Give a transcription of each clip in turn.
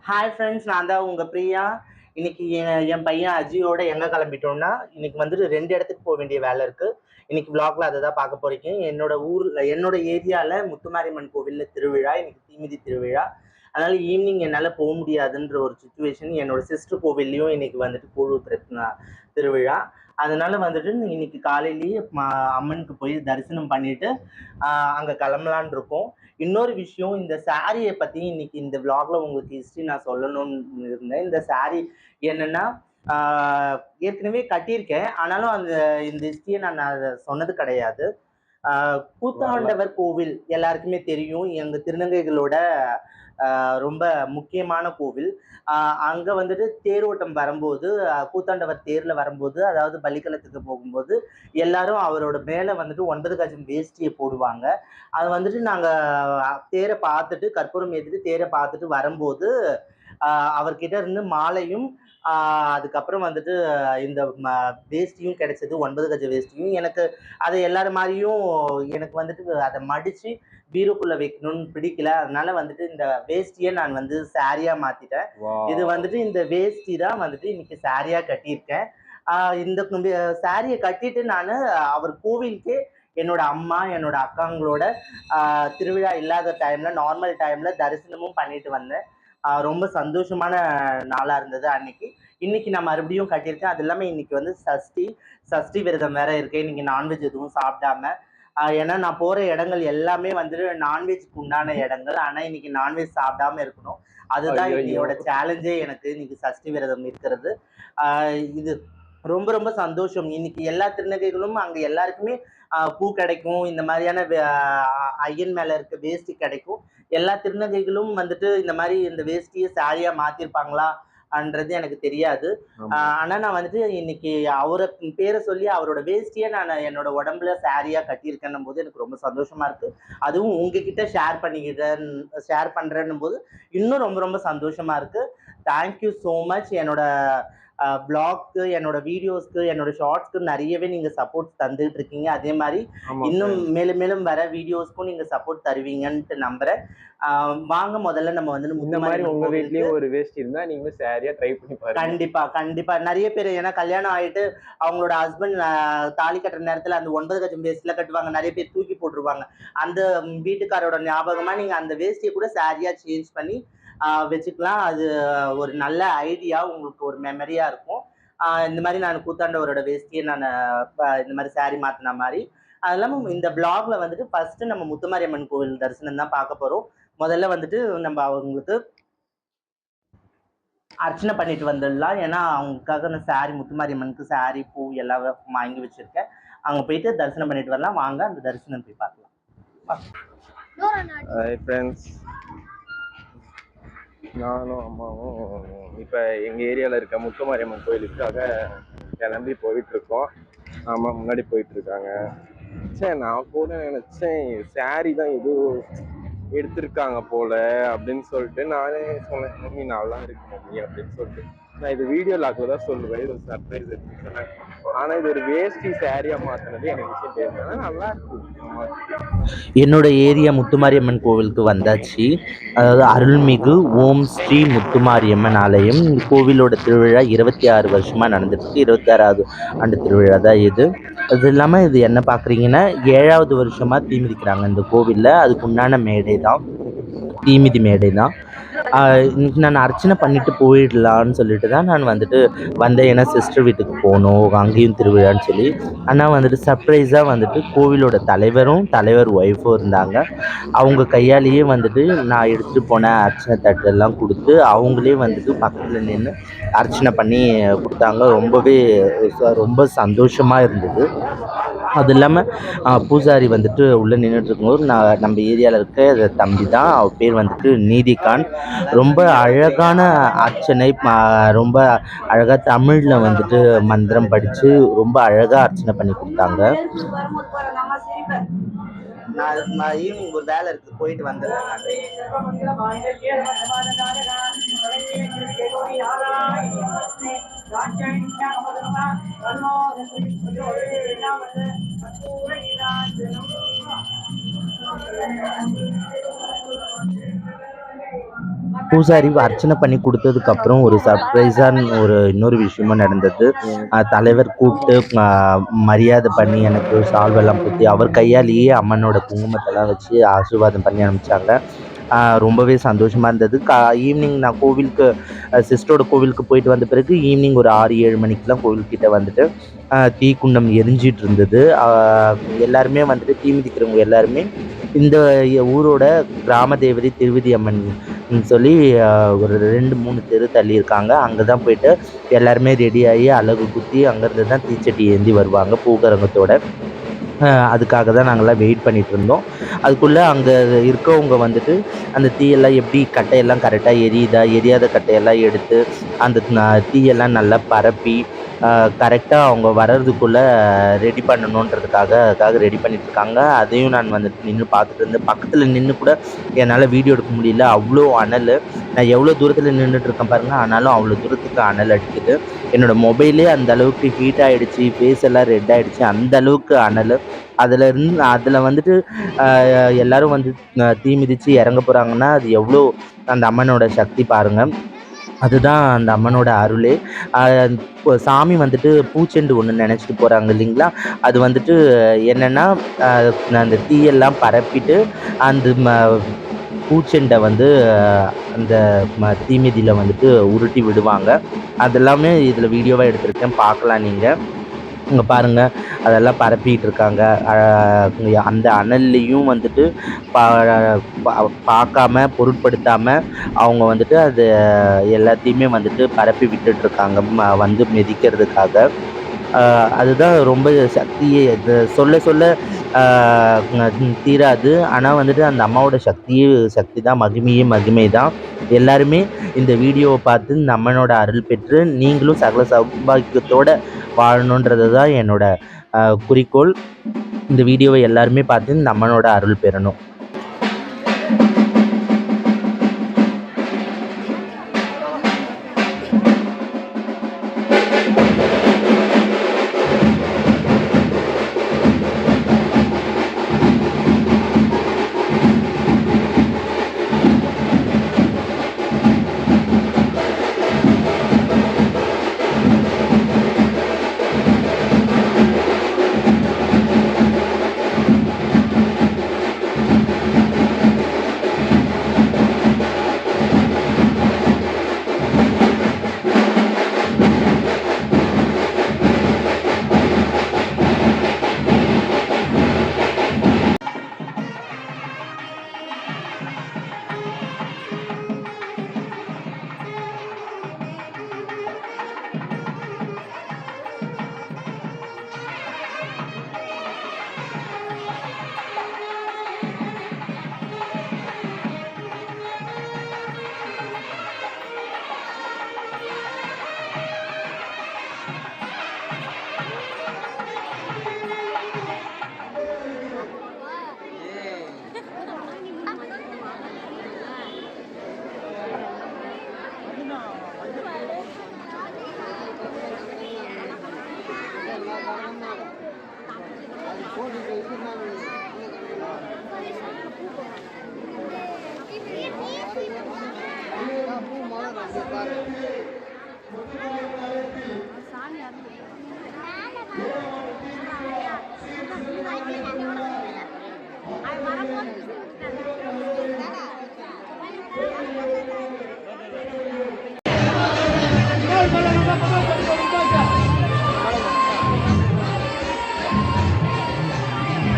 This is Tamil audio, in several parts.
ஹாய் ஃப்ரெண்ட்ஸ், நான் தான் உங்க பிரியா. இன்னைக்கு என் பையன் அஜியோட எங்க கிளம்பிட்டோம்னா, இன்னைக்கு வந்துட்டு 2 இடத்துக்கு போ வேண்டிய வேலை இருக்கு. இன்னைக்கு விளாக்ல அததான் பார்க்க போறீங்க. என்னோட ஊர்ல என்னோட ஏரியால முத்துமாரியம்மன் கோவில்ல திருவிழா. இன்னைக்கு தீமிதி திருவிழா. அதனால ஈவினிங் என்னால போ முடியாதுன்ற ஒரு சிச்சுவேஷன். என்னோட சிஸ்டர் கோவில்லையும் இன்னைக்கு வந்துட்டு கூழ் ஊத்துற திருவிழா. அதனால வந்துட்டு இன்னைக்கு காலையிலேயே அம்மனுக்கு போய் தரிசனம் பண்ணிட்டு அங்க கிளம்பலான் இருக்கோம். இன்னொரு விஷயம், இந்த சாரியை பத்தி இன்னைக்கு இந்த விளாக்ல உங்களுக்கு ஹிஸ்டரி நான் சொல்லணும்னு இருந்தேன். இந்த சாரி என்னன்னா, ஏற்கனவே கட்டியிருக்கேன். ஆனாலும் இந்த ஹிஸ்டரியை நான் சொன்னது கிடையாது. கூத்தாண்டவர் கோவில் எல்லாருக்குமே தெரியும். எங்க திருநங்கைகளோட ரொம்ப முக்கியமான கோவில். அங்க வந்துட்டு தேரோட்டம் வரும்போது, கூத்தாண்டவர் தேர்ல வரும்போது, அதாவது பலிக்கலத்துக்கு போகும்போது எல்லாரும் அவரோட மேல வந்துட்டு 9 கஜம் வேஷ்டியை போடுவாங்க. அது வந்துட்டு நாங்க தேரை பார்த்துட்டு கற்பூரம் ஏற்றிட்டு தேரை பார்த்துட்டு வரும்போது அவர்கிட்ட இருந்து மாலையும் அதுக்கப்புறம் வந்துட்டு இந்த வேஷ்டியும் கிடைச்சது. 9 கஜ வேஷ்டியும் எனக்கு அதை எல்லாரும் மாதிரியும் எனக்கு வந்துட்டு அதை மடிச்சு பீரோக்குள்ள வைக்கணும்னு பிடிக்கல. அதனால வந்துட்டு இந்த வேஷ்டியை நான் வந்து சாரியா மாத்திட்டேன். இது வந்துட்டு இந்த வேஷ்டி தான் வந்துட்டு இன்னைக்கு சாரியா கட்டியிருக்கேன். இந்த சாரியை கட்டிட்டு நான் அவர் கோவிலுக்கே என்னோட அம்மா என்னோட அக்காங்களோட திருவிழா இல்லாத டைம்ல நார்மல் டைம்ல தரிசனமும் பண்ணிட்டு வந்தேன். ரொம்ப சந்தோஷமான நாளா இருந்தது அன்னைக்கு. இன்னைக்கு நான் மறுபடியும் கட்டியிருக்கேன். அது இல்லாம இன்னைக்கு வந்து சஷ்டி விரதம் வேற இருக்கு. இன்னைக்கு நான்வெஜ் எதுவும் சாப்பிடாம. ஏன்னா நான் போற இடங்கள் எல்லாமே வந்துட்டு நான்வெஜ்க்கு உண்டான இடங்கள். ஆனா இன்னைக்கு நான்வெஜ் சாப்பிடாம இருக்கணும். அதுதான் என்னோட சேலஞ்சே. எனக்கு இன்னைக்கு சஷ்டி விரதம் இருக்கிறது. இது ரொம்ப ரொம்ப சந்தோஷம். இன்னைக்கு எல்லா திருநங்கைகளும் அங்க எல்லாருக்குமே பூ கிடைக்கும். இந்த மாதிரியான ஐயன் மேல இருக்க வேஷ்டி கிடைக்கும். எல்லா திருநங்கைகளும் வந்துட்டு இந்த மாதிரி இந்த வேஷ்டியை சாரியா மாத்திருப்பாங்களா ன்றது எனக்கு தெரியாது. ஆனா நான் வந்துட்டு இன்னைக்கு அவரை பேரை சொல்லி அவரோட வேஷ்டியை நான் என்னோட உடம்புல சாரியா கட்டியிருக்கேன்னும் போது எனக்கு ரொம்ப சந்தோஷமா இருக்கு. அதுவும் உங்ககிட்ட ஷேர் பண்றேன்னும் போது இன்னும் ரொம்ப ரொம்ப சந்தோஷமா இருக்கு. Thank you so much. என்னோட பிளாக்க்கு, என்னோட வீடியோஸ்க்கு, என்னோட ஷார்ட்ஸ்க்கு நிறையவே நீங்க சப்போர்ட் தந்துட்டு இருக்கீங்க. அதே மாதிரி இன்னும் மேலும் மேலும் வர வீடியோஸ்க்கும் நீங்க சப்போர்ட் தருவீங்கன்ட்டு நம்புறேன். வாங்க முதல்ல நம்ம வந்து இந்த மாதிரி உங்க வீட்லயும் ஒரு வேஸ்ட் இருந்தா நீங்க சாரியா ட்ரை பண்ணி பாருங்க. கண்டிப்பா கண்டிப்பா. நிறைய பேர் ஏன்னா கல்யாணம் ஆயிட்டு அவங்களோட ஹஸ்பண்ட் தாலி கட்டுற நேரத்துல அந்த 9 கஜம் வேஸ்ட்ல கட்டுவாங்க. நிறைய பேர் தூக்கி போட்டுருவாங்க. அந்த வீட்டுக்காரோட ஞாபகமா நீங்க அந்த வேஸ்டியை கூட சாரியா சேஞ்ச் பண்ணி வச்சுக்கலாம். அது ஒரு நல்ல ஐடியா. உங்களுக்கு ஒரு மெமரியா இருக்கும். இந்த மாதிரி நான் கூத்தாண்டவரோட வேஷ்டியை நான் இந்த மாதிரி சாரி மாத்தின மாதிரி. அது இல்லாம இந்த பிளாக்ல வந்துட்டு ஃபர்ஸ்ட் நம்ம முத்துமாரியம்மன் கோவில் தரிசனம் தான் பார்க்க போறோம். முதல்ல வந்துட்டு நம்ம அவங்களுக்கு அர்ச்சனை பண்ணிட்டு வந்துடலாம். ஏன்னா அவங்களுக்காக நான் சாரி முத்துமாரியம்மனுக்கு சாரி பூ எல்லாம் வாங்கி வச்சிருக்கேன். அங்க போயிட்டு தரிசனம் பண்ணிட்டு வரலாம். வாங்க அந்த தரிசனம் போய் பார்க்கலாம். நானும் அம்மாவும் இப்போ எங்கள் ஏரியாவில் இருக்க முத்துமாரியம்மன் கோயிலுக்காக கிளம்பி போயிட்டுருக்கோம். அம்மா முன்னாடி போயிட்டுருக்காங்க. சரி, நான் கூட நினச்சேன் சாரி தான் எதுவும் எடுத்திருக்காங்க போல அப்படின்னு சொல்லிட்டு நானே சொன்னேன், மம்மி நல்லா இருக்கு மம்மி அப்படின்னு சொல்லிட்டு. நான் இது வீடியோ லாக்ல தான் சொல்லுவேன், இது ஒரு சர்ப்ரைஸ் எடுத்து சொன்னேன். ஆனால் இது ஒரு வேஷ்டி சாரியா மாற்றினது எனக்கு விஷயம் தெரிஞ்சதுனா நல்லா இருக்கு. என்னோட ஏரியா முத்துமாரியம்மன் கோவிலுக்கு வந்தாச்சு. அதாவது அருள்மிகு ஓம் ஸ்ரீ முத்துமாரியம்மன் ஆலயம். இந்த கோவிலோட திருவிழா 26 வருஷமா நடந்துட்டு இருக்கு. 26வது ஆண்டு திருவிழா தான் இது. அது இல்லாமல் இது என்ன பார்க்குறீங்கன்னா 7வது வருஷமா தீ மிதிக்கிறாங்க இந்த கோவிலில். அதுக்கு உண்டான மேடை தான், தீமிதி மேடை தான். இன்னைக்கு நான் அர்ச்சனை பண்ணிட்டு போயிடலான்னு சொல்லிட்டு தான் நான் வந்துட்டு வந்தேன். ஏன்னா சிஸ்டர் வீட்டுக்கு போகணும், அங்கேயும் திருவிழான்னு சொல்லி. ஆனால் வந்துட்டு சர்ப்ரைஸாக வந்துட்டு கோவிலோட தலைவர் ஒய்ஃபும் இருந்தாங்க. அவங்க கையாலேயே வந்துட்டு நான் எடுத்துகிட்டு போன அர்ச்சனை தட்டெல்லாம் கொடுத்து அவங்களே வந்துட்டு பக்கத்தில் நின்று அர்ச்சனை பண்ணி கொடுத்தாங்க. ரொம்ப சந்தோஷமாக இருந்தது. அது இல்லாமல் பூசாரி வந்துட்டு உள்ளே நின்றுட்டு இருக்கும்போது நம்ம ஏரியாவில் இருக்க தம்பி தான், அவர் பேர் வந்துட்டு நீதிகான். ரொம்ப அழகான அர்ச்சனை, ரொம்ப அழகாக தமிழில் வந்துட்டு மந்திரம் படித்து ரொம்ப அழகாக அர்ச்சனை பண்ணி கொடுத்தாங்க. நான் ஈவினிங் ஒரு வேலை இருக்கு, போயிட்டு வந்துடுறேன். பூசாரி அர்ச்சனை பண்ணி கொடுத்ததுக்கப்புறம் ஒரு சர்ப்ரைஸான இன்னொரு விஷயமும் நடந்தது. தலைவர் கூப்பிட்டு மரியாதை பண்ணி எனக்கு சால்வெல்லாம் போத்தி அவர் கையாலேயே அம்மனோட குங்குமத்தெல்லாம் வச்சு ஆசீர்வாதம் பண்ணி அனுப்பிச்சாங்க. ரொம்பவே சந்தோஷமாக இருந்தது. ஈவினிங் நான் கோவிலுக்கு சிஸ்டரோட கோவிலுக்கு போயிட்டு வந்த பிறகு ஈவினிங் ஒரு 6-7 மணிக்கெலாம் கோவில்கிட்ட வந்துட்டு தீக்குண்டம் எரிஞ்சிட்டு இருந்தது. எல்லாருமே வந்துட்டு தீ மிதிக்கிறவங்க எல்லாருமே இந்த ஊரோட கிராம தேவதை திருவிதி அம்மன் சொல்லி ஒரு 2-3 தெரு தள்ளி இருக்காங்க. அங்கே தான் போயிட்டு எல்லாருமே ரெடியாகி அலகு குத்தி அங்கேருந்து தான் தீச்சட்டி ஏந்தி வருவாங்க பூகரங்கத்தோட. அதுக்காக தான் நாங்கள்லாம் வெயிட் பண்ணிட்டு இருந்தோம். அதுக்குள்ளே அங்கே இருக்கவங்க வந்துட்டு அந்த தீயெல்லாம் எப்படி கட்டையெல்லாம் கரெக்டாக எரியுதா, எரியாத கட்டையெல்லாம் எடுத்து அந்த தீயெல்லாம் நல்லா பரப்பி கரெக்டாக அவங்க வர்றதுக்குள்ளே ரெடி பண்ணணுன்றதுக்காக ரெடி பண்ணிகிட்ருக்காங்க. அதையும் நான் வந்துட்டு நின்று பார்த்துட்டு இருந்தேன். பக்கத்தில் நின்று கூட என்னால் வீடியோ எடுக்க முடியல. அவ்வளோ அனல். நான் எவ்வளோ தூரத்தில் நின்றுட்டுருக்கேன் பாருங்கள். ஆனாலும் அவ்வளோ தூரத்துக்கு அனல் அடிக்குது. என்னோடய மொபைலே அந்த அளவுக்கு ஹீட் ஆகிடுச்சு, ஃபேஸ் எல்லாம் ரெட் ஆகிடுச்சு, அந்த அளவுக்கு அனல். அதில் வந்துட்டு எல்லோரும் வந்து தீ மிதித்து இறங்க போகிறாங்கன்னா அது எவ்வளோ அந்த அம்மனோட சக்தி பாருங்கள். அதுதான் அந்த அம்மனோட அருளே. சாமி வந்துட்டு பூச்செண்டு ஒன்று நினச்சிட்டு போகிறாங்க இல்லைங்களா, அது வந்துட்டு என்னென்னா அந்த தீயெல்லாம் பரப்பிட்டு அந்த பூச்செண்டை வந்து அந்த தீமிதியில் வந்துட்டு உருட்டி விடுவாங்க. அதெல்லாமே இதில் வீடியோவாக எடுத்திருக்கேன், பார்க்கலாம் நீங்கள். இங்கே பாருங்கள், அதெல்லாம் பரப்பிட்டு இருக்காங்க. அந்த அனல்லையும் வந்துட்டு பார்க்காம பொருட்படுத்தாமல் அவங்க வந்துட்டு அது எல்லாத்தையுமே வந்துட்டு பரப்பி விட்டுட்ருக்காங்க வந்து மிதிக்கிறதுக்காக. அதுதான் ரொம்ப சக்தியே. இது சொல்ல சொல்ல தீராது. ஆனால் வந்துட்டு அந்த அம்மாவோட சக்தி தான், மகிமை தான். எல்லாருமே இந்த வீடியோவை பார்த்து இந்த அம்மனோட அருள் பெற்று நீங்களும் சகல சௌபாக்கியத்தோட வாழணுன்றது தான் என்னோட குறிக்கோள். இந்த வீடியோவை எல்லாருமே பார்த்து இந்த அம்மனோட அருள் பெறணும்.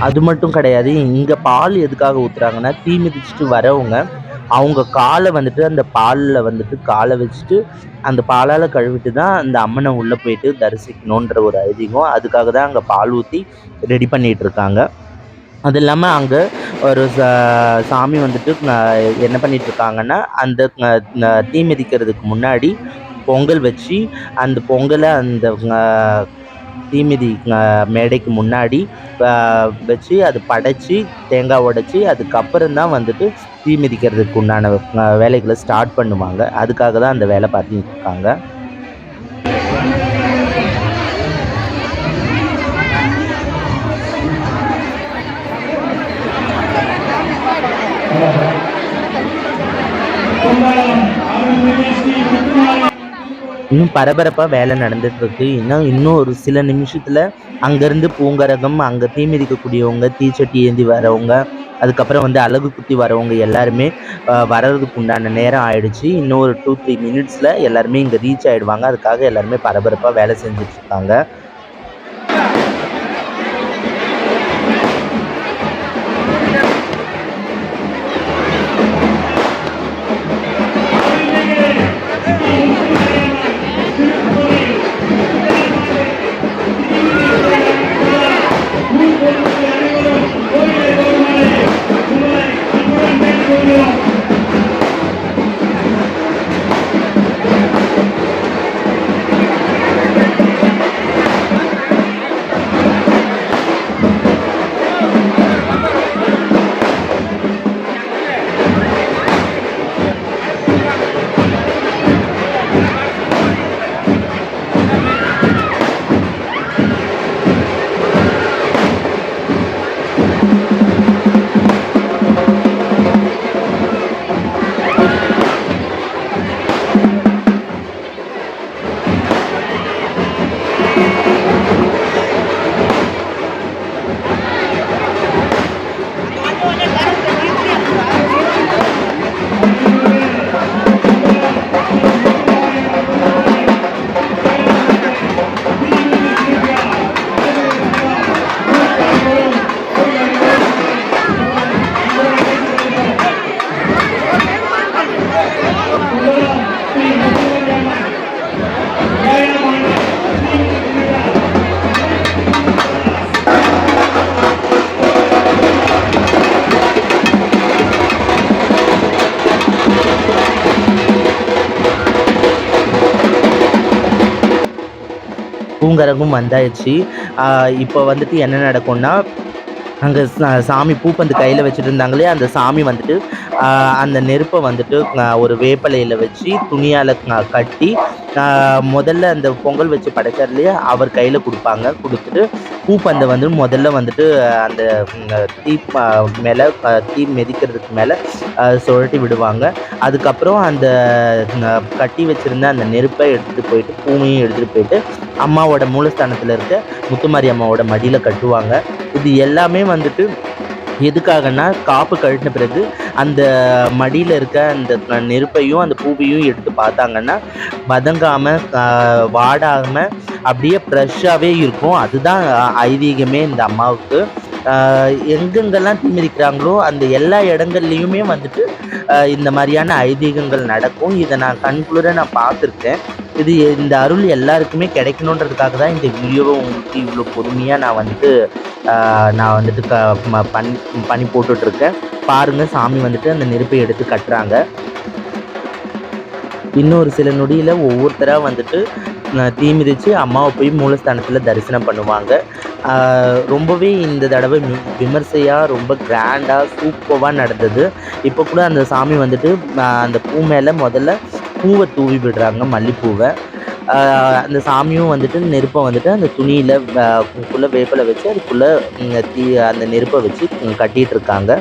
அது மட்டும் கிடையாது. இங்கே பால் எதுக்காக ஊற்றுறாங்கன்னா, தீ மிதிச்சுட்டு வரவங்க அவங்க காலை வந்துட்டு அந்த பாலில் வந்துட்டு காலை வச்சுட்டு அந்த பாலால் கழுவிட்டு தான் அந்த அம்மனை உள்ளே போயிட்டு தரிசிக்கணுன்ற ஒரு ஐதீகம். அதுக்காக தான் அங்கே பால் ஊற்றி ரெடி பண்ணிகிட்டு இருக்காங்க. அது இல்லாமல் அங்கே ஒரு சாமி வந்துட்டு என்ன பண்ணிகிட்ருக்காங்கன்னா, அந்த தீ மிதிக்கிறதுக்கு முன்னாடி பொங்கல் வச்சு அந்த பொங்கலை அந்த தீமிதி மேடைக்கு முன்னாடி வச்சு அது படைச்சி தேங்காய் உடைச்சி அதுக்கப்புறம் தான் வந்துட்டு தீ மிதிக்கிறதுக்கு உண்டான வேலைகளை ஸ்டார்ட் பண்ணுவாங்க. அதுக்காக தான் அந்த வேலை பார்த்துட்டு இருக்காங்க. கும்பலம் இன்னும் பரபரப்பாக வேலை நடந்துகிட்ருக்கு. இன்னும் ஒரு சில நிமிஷத்தில் அங்கேருந்து பூங்கரகம், அங்கே தீ மிதிக்கக்கூடியவங்க, தீச்சட்டி ஏந்தி வரவங்க, அதுக்கப்புறம் வந்து அலகு குத்தி வரவங்க எல்லாருமே வர்றதுக்கு உண்டான நேரம் ஆயிடுச்சு. இன்னும் ஒரு 2, 3 மினிட்ஸில் எல்லாருமே இங்கே ரீச் ஆகிடுவாங்க. அதுக்காக எல்லாருமே பரபரப்பாக வேலை செஞ்சிட்ருக்காங்க. பூங்கரகும் வந்தாச்சு. இப்போ வந்துட்டு என்ன நடக்கும்னா, அங்கே சாமி பூப்பந்து கையில் வச்சுட்டு இருந்தாங்க இல்லையா, அந்த சாமி வந்துட்டு அந்த நெருப்பை வந்துட்டு ஒரு வேப்பிலையில் வச்சு துணியால் கட்டி முதல்ல அந்த பொங்கல் வச்சு படைச்சார் இல்லையா, அவர் கையில் கொடுப்பாங்க. கொடுத்துட்டு பூப்பந்தை வந்து முதல்ல வந்துட்டு அந்த தீ மேலே தீ மிதிக்கிறதுக்கு மேலே சுழட்டி விடுவாங்க. அதுக்கப்புறம் அந்த கட்டி வச்சுருந்த அந்த நெருப்பை எடுத்துகிட்டு போயிட்டு பூமையும் எடுத்துகிட்டு போயிட்டு அம்மாவோட மூலஸ்தானத்தில் இருக்க முத்துமாரி அம்மாவோட மடியில் கட்டுவாங்க. இது எல்லாமே வந்துட்டு எதுக்காகன்னா, காப்பு கழட்டின பிறகு அந்த மடியில் இருக்க அந்த நெருப்பையும் அந்த பூவையும் எடுத்து பார்த்தாங்கன்னா வதங்காமல் வாடாமல் அப்படியே ஃப்ரெஷ்ஷாகவே இருக்கும். அதுதான் ஐதீகமே இந்த அம்மாவுக்கு. எங்கெங்கெல்லாம் தீ மிதிக்கிறாங்களோ அந்த எல்லா இடங்கள்லையுமே வந்துட்டு இந்த மாதிரியான ஐதீகங்கள் நடக்கும். இதை நான் கண்குளிர நான் பார்த்துருக்கேன். இந்த அருள் எல்லாருக்குமே கிடைக்கணுன்றதுக்காக தான் இந்த வீடியோவை உங்களுக்கு இவ்வளோ பொறுமையாக நான் வந்துட்டு பண்ணி போட்டுட்ருக்கேன். பாருங்கள், சாமி வந்துட்டு அந்த நெருப்பை எடுத்து கட்டுறாங்க. இன்னொரு சில நொடியில் ஒவ்வொருத்தராக வந்துட்டு தீ மிதித்து அம்மாவை போய் மூலஸ்தானத்தில் தரிசனம் பண்ணுவாங்க. ரொம்பவே இந்த தடவை விமர்சையாக ரொம்ப கிராண்டாக சூப்பராக நடந்தது. இப்போ கூட அந்த சாமி வந்துட்டு அந்த பூ மேலே முதல்ல பூவை தூவி விடுறாங்க, மல்லிப்பூவை. அந்த சாமியும் வந்துட்டு நெருப்பை வந்துட்டு அந்த துணியில் குள்ளே வேப்பிலை வச்சு அதுக்குள்ளே அந்த நெருப்பை வச்சு கட்டிகிட்டு இருக்காங்க.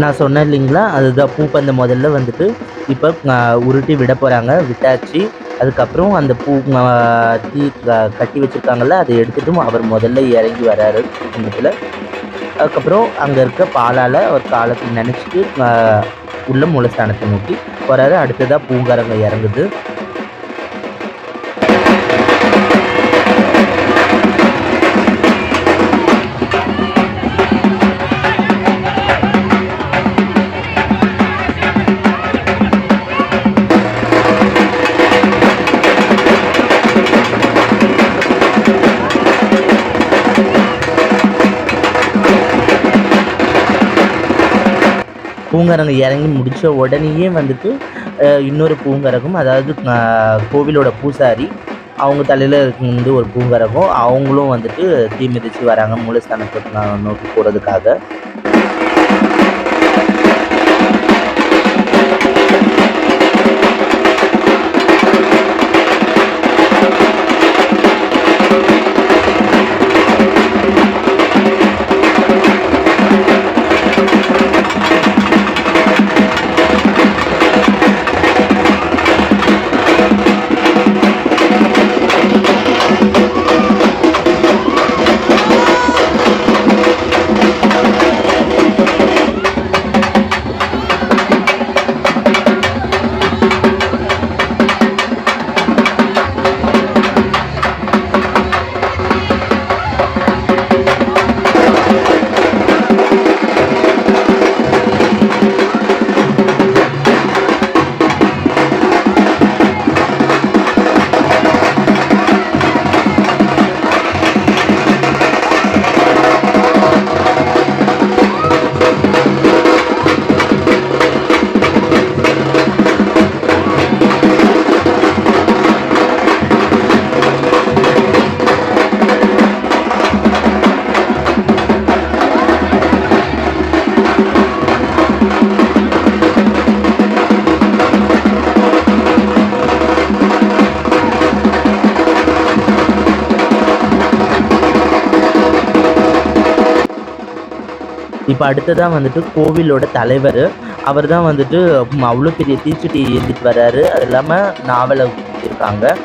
நான் சொன்னேன் இல்லைங்களா, அதுதான் பூப்பந்தை முதல்ல வந்துட்டு இப்போ உருட்டி விட போகிறாங்க. விட்டாச்சு. அதுக்கப்புறம் அந்த தீ கட்டி வச்சுருக்காங்கல்ல, அதை எடுத்துகிட்டு அவர் முதல்ல இறங்கி வராரு பூப்பந்தத்தில். அதுக்கப்புறம் அங்கே இருக்க பாலால் அவர் காலத்தை நினச்சிட்டு உள்ள மூலஸ்தானத்தை நோக்கி போகிறாரு. அடுத்ததாக பூங்காரங்க இறங்குது. பூங்கரங்க இறங்கி முடித்த உடனேயே வந்துட்டு இன்னொரு பூங்கரகம், அதாவது கோவிலோட பூசாரி அவங்க தலையில் இருந்து ஒரு பூங்கரகம், அவங்களும் வந்துட்டு தீ மிதித்து வராங்க மூலஸ்தானத்தை நோக்கி போகிறதுக்காக. இப்போ அடுத்ததாக வந்துட்டு கோவிலோட தலைவர், அவர் தான் வந்துட்டு அவ்வளோ பெரிய தீச்சட்டி ஏந்திட்டு வர்றாரு. அது இல்லாமல் நாவலை இருக்காங்க.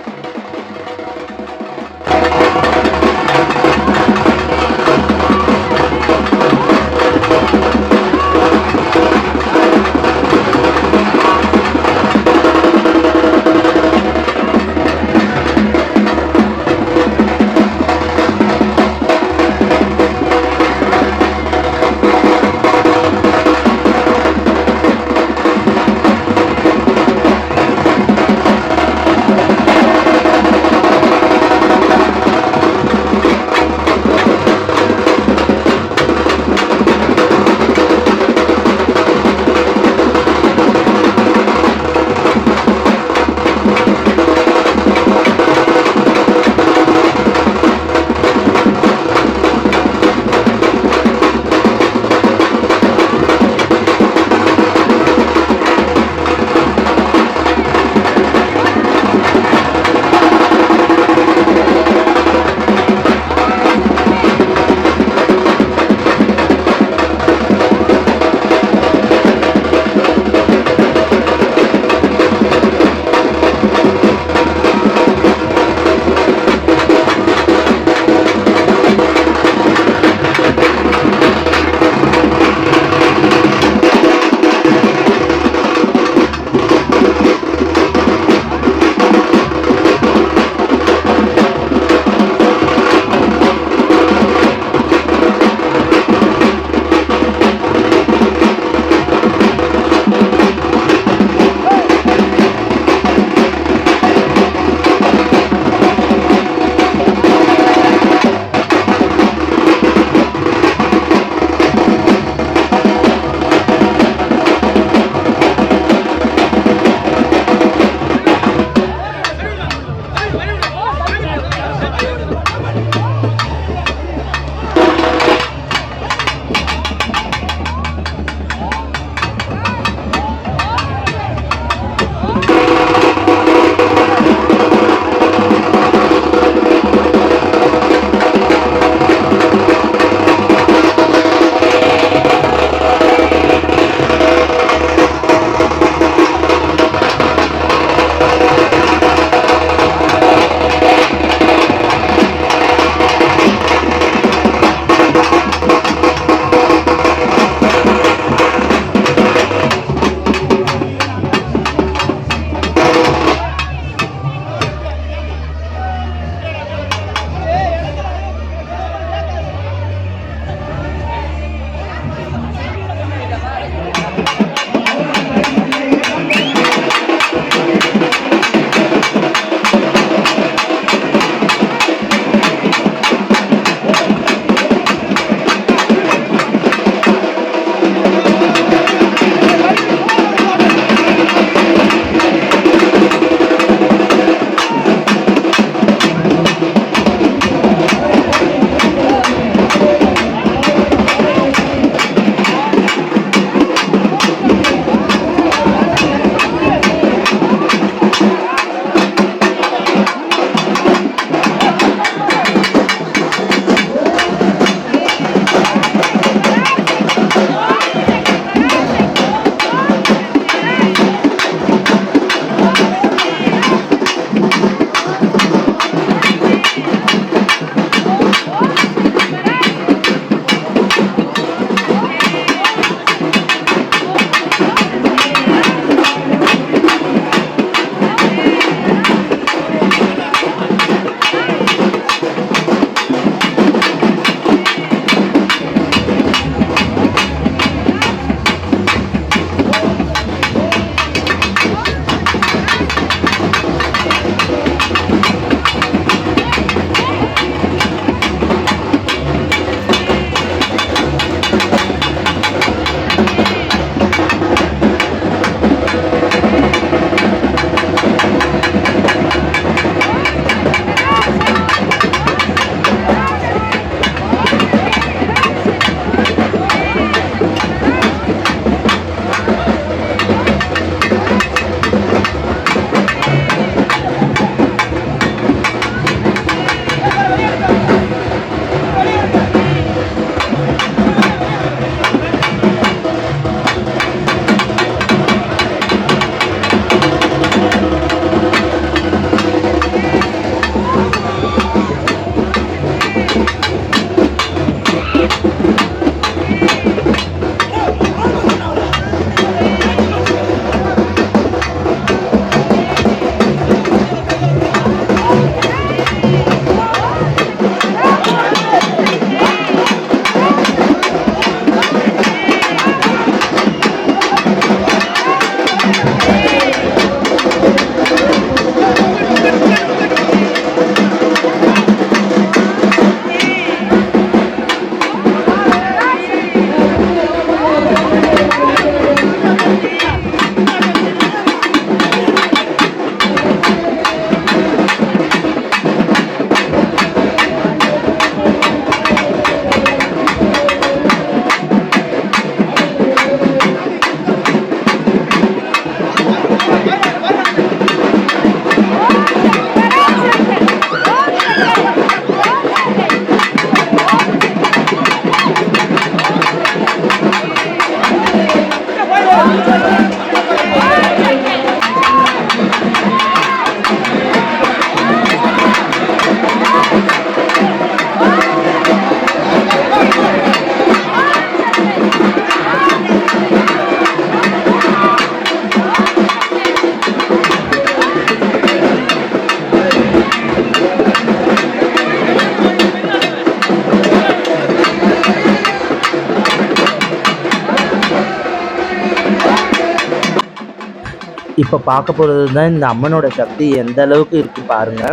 இப்போ பார்க்க போகிறது தான் இந்த அம்மனோட சக்தி எந்த அளவுக்கு இருக்குது பாருங்க.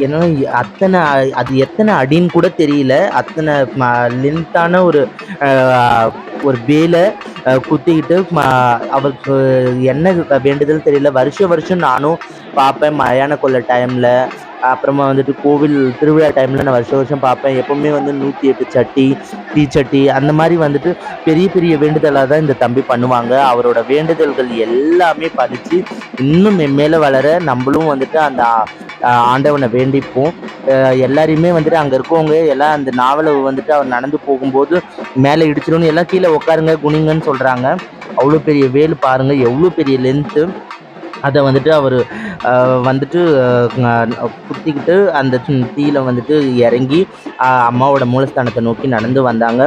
ஏன்னா அத்தனை அது எத்தனை அடின்னு கூட தெரியல. அத்தனை லென்த்தான ஒரு வேலை குத்திக்கிட்டு அவருக்கு என்ன வேண்டுதல் தெரியல. வருஷம் நானும் பார்ப்பேன் மயான கொள்ள டைமில். அப்புறமா வந்துட்டு கோவில் திருவிழா டைமில் நான் வருஷம் பார்ப்பேன். எப்போவுமே வந்து 108 சட்டி, தீச்சட்டி அந்த மாதிரி வந்துட்டு பெரிய பெரிய வேண்டுதலாக தான் இந்த தம்பி பண்ணுவாங்க. அவரோட வேண்டுதல்கள் எல்லாமே பலிச்சு இன்னும் மேலே வளர நம்மளும் வந்துட்டு அந்த ஆண்டவனை வேண்டிப்போம். எல்லாரையுமே வந்துட்டு அங்கே இருக்கவங்க எல்லாம் அந்த நாவலை வந்துட்டு அவர் நடந்து போகும்போது மேலே இடிச்சிடணும், எல்லாம் கீழே உட்காருங்க குனிங்கன்னு சொல்கிறாங்க. அவ்வளோ பெரிய வேல் பாருங்கள், எவ்வளோ பெரிய லென்த்து. அதை வந்துட்டு அவர் வந்துட்டு குத்திக்கிட்டு அந்த தீயில வந்துட்டு இறங்கி அம்மாவோட மூலஸ்தானத்தை நோக்கி நடந்து வந்தாங்க.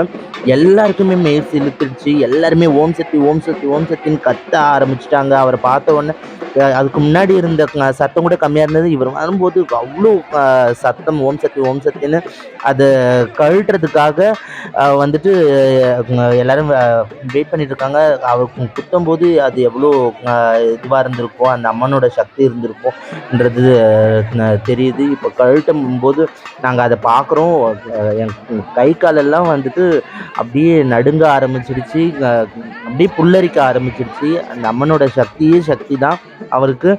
எல்லாருக்குமே மெய் சிலுத்துருச்சு. எல்லாருமே ஓம் சக்தி ஓம் சக்தி ஓம் சக்தின்னு கத்த ஆரம்பிச்சிட்டாங்க. அவரை பார்த்த உடனே அதுக்கு முன்னாடி இருந்த சத்தம் கூட கம்மியாக இருந்தது. இவர் வரும்போது அவ்வளோ சத்தம் ஓம் சக்தி ஓம் சக்தின்னு அதை கழட்டுறதுக்காக வந்துட்டு எல்லாரும் வெயிட் பண்ணிட்டு இருக்காங்க. அவர் குத்தும் போது அது எவ்வளோ இதுவாக இருந்திருக்கும், அந்த அம்மனோட சக்தி இருந்திருக்கும்ன்றது தெரியுது. இப்போ கழட்டும் போது நாங்கள் அதை பார்க்குறோம். என் கை காலெல்லாம் வந்துட்டு அப்படியே நடுங்க ஆரம்பிச்சிடுச்சு, அப்படியே புல்லரிக்க ஆரம்பிச்சிடுச்சு. அந்த அம்மனோட சக்தியே சக்தி தான். அவருக்கு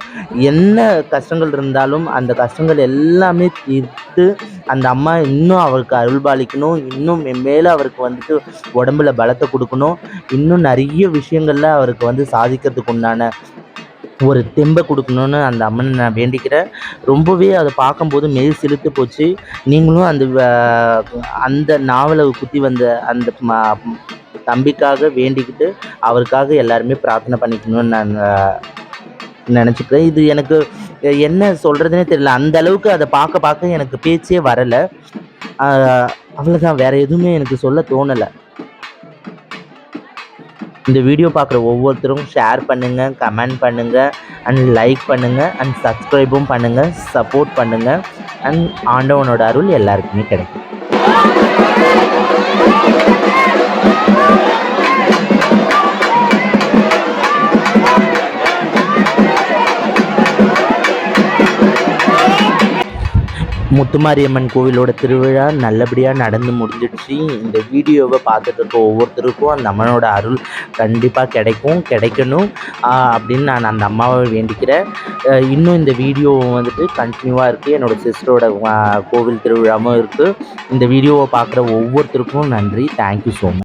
என்ன கஷ்டங்கள் இருந்தாலும் அந்த கஷ்டங்கள் எல்லாமே தீர்த்து அந்த அம்மா இன்னும் அவருக்கு அருள்பாலிக்கணும், இன்னும் மேலே அவருக்கு வந்துட்டு உடம்புல பலத்தை கொடுக்கணும், இன்னும் நிறைய விஷயங்கள்ல அவருக்கு வந்து சாதிக்கிறதுக்கு உண்டான ஒரு தெம்பை கொடுக்கணுன்னு அந்த அம்மனை நான் வேண்டிக்கிறேன். ரொம்பவே அதை பார்க்கும்போது மெய் சிலுத்து போச்சு. நீங்களும் அந்த நாவலை குத்தி வந்த அந்த தம்பிக்காக வேண்டிக்கிட்டு அவருக்காக எல்லாருமே பிரார்த்தனை பண்ணிக்கணும்னு நான் நினச்சிக்கிறேன். இது எனக்கு என்ன சொல்கிறதுனே தெரியல. அந்த அளவுக்கு அதை பார்க்க எனக்கு பேச்சே வரலை. அவ்வளோதான், வேற எதுவுமே எனக்கு சொல்ல தோணலை. இந்த வீடியோ பார்க்குற ஒவ்வொருத்தரும் ஷேர் பண்ணுங்கள், கமெண்ட் பண்ணுங்கள், அண்ட் லைக் பண்ணுங்கள், அண்ட் சப்ஸ்கிரைபும் பண்ணுங்கள், சப்போர்ட் பண்ணுங்கள். அண்ட் ஆண்டவனோட அருள் எல்லாருக்குமே கிடைக்கும். முத்துமாரியம்மன் கோவிலோட திருவிழா நல்லபடியாக நடந்து முடிஞ்சிடுச்சு. இந்த வீடியோவை பார்த்துட்டு இருக்க ஒவ்வொருத்தருக்கும் அந்த அம்மனோட அருள் கண்டிப்பாக கிடைக்கணும் அப்படின்னு நான் அந்த அம்மாவை வேண்டிக்கிறேன். இன்னும் இந்த வீடியோ வந்துட்டு கண்டினியூவாக இருக்குது. என்னோடய சிஸ்டரோட கோவில் திருவிழாவும் இருக்குது. இந்த வீடியோவை பார்க்குற ஒவ்வொருத்தருக்கும் நன்றி. Thank you so much.